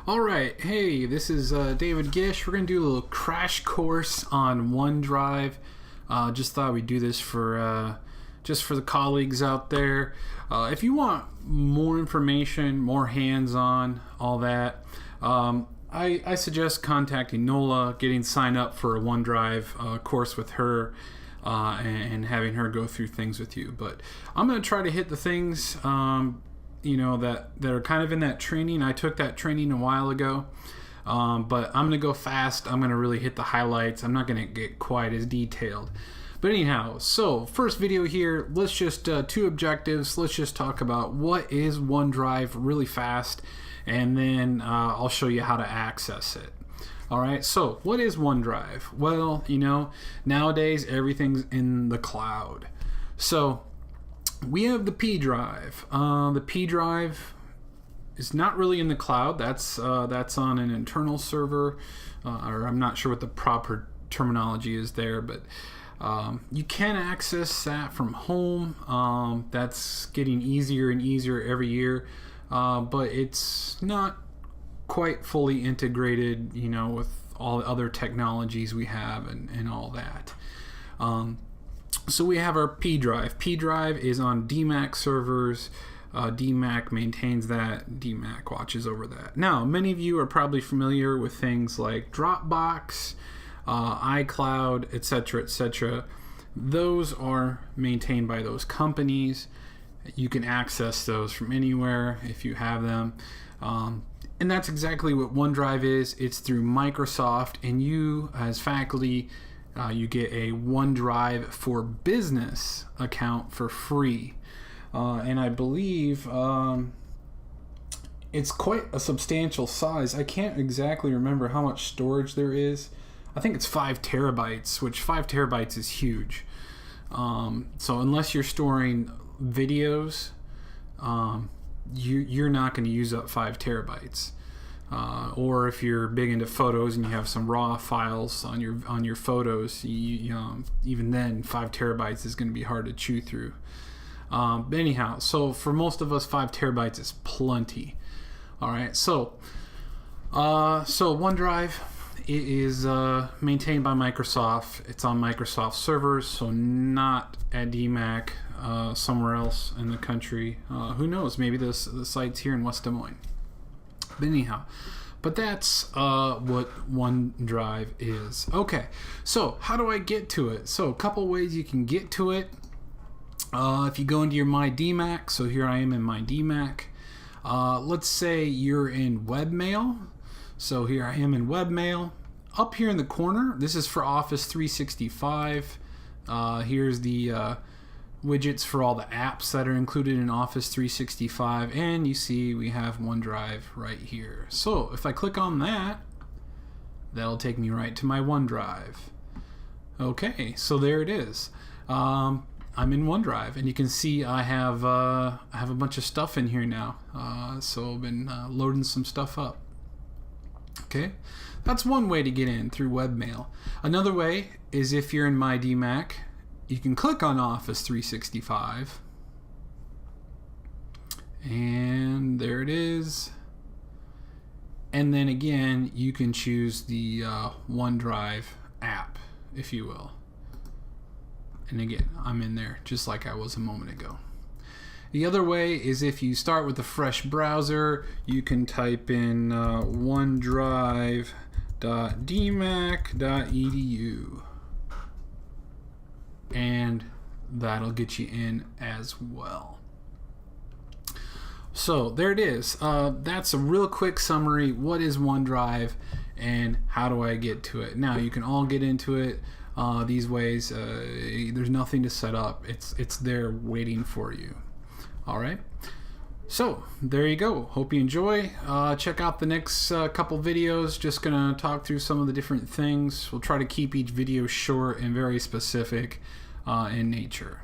Alright, hey, this is David Gish. We're going to do a little crash course on OneDrive. Just thought we'd do this for just for the colleagues out there. If you want more information, more hands-on, all that, I suggest contacting Nola, getting signed up for a OneDrive course with her, and having her go through things with you. But I'm going to try to hit the things that are kind of in that training. I took that training a while ago, but I'm going to go fast. I'm going to really hit the highlights. I'm not going to get quite as detailed. But anyhow, so first video here, let's just, two objectives. Let's just talk about what is OneDrive really fast, and then I'll show you how to access it. Alright, so what is OneDrive? Well, nowadays everything's in the cloud. So we have the P drive. The P drive is not really in the cloud. That's on an internal server, or I'm not sure what the proper terminology is there, but you can access that from home. That's getting easier and easier every year, but it's not quite fully integrated, with all the other technologies we have and all that. So we have our P drive. P drive is on DMAC servers. DMAC maintains that. DMAC watches over that. Now, many of you are probably familiar with things like Dropbox, iCloud, etc., etc. Those are maintained by those companies. You can access those from anywhere if you have them. And that's exactly what OneDrive is. It's through Microsoft, and you, as faculty, you get a OneDrive for Business account for free. And I believe it's quite a substantial size. I can't exactly remember how much storage there is. I think it's 5 terabytes, which 5 terabytes is huge. So unless you're storing videos, you're not going to use up 5 terabytes. Or if you're big into photos and you have some raw files on your photos, even then 5 terabytes is going to be hard to chew through. But anyhow, so for most of us, 5 terabytes is plenty. All right, so OneDrive is maintained by Microsoft. It's on Microsoft servers, so not at DMAC, somewhere else in the country. Who knows? Maybe the site's here in West Des Moines. But anyhow, that's what OneDrive is. Okay, so how do I get to it? So a couple ways you can get to it. If you go into your My DMAC, so here I am in My DMAC. Let's say you're in Webmail. So here I am in Webmail. Up here in the corner, this is for Office 365. Here's the widgets for all the apps that are included in Office 365, and you see we have OneDrive right here. So if I click on that, that'll take me right to my OneDrive. Okay, so there it is. I'm in OneDrive, and you can see I have a bunch of stuff in here now. So I've been loading some stuff up. Okay, that's one way to get in, through Webmail. Another way is if you're in My DMAC, you can click on Office 365, and there it is. And then again, you can choose the OneDrive app, if you will. And again, I'm in there just like I was a moment ago. The other way is if you start with a fresh browser, you can type in onedrive.dmac.edu. And that'll get you in as well. So there it is. That's a real quick summary. What is OneDrive and how do I get to it? Now you can all get into it these ways. There's nothing to set up. It's there waiting for you. All right. So there you go. Hope you enjoy. Check out the next couple videos. Just gonna talk through some of the different things. We'll try to keep each video short and very specific in nature.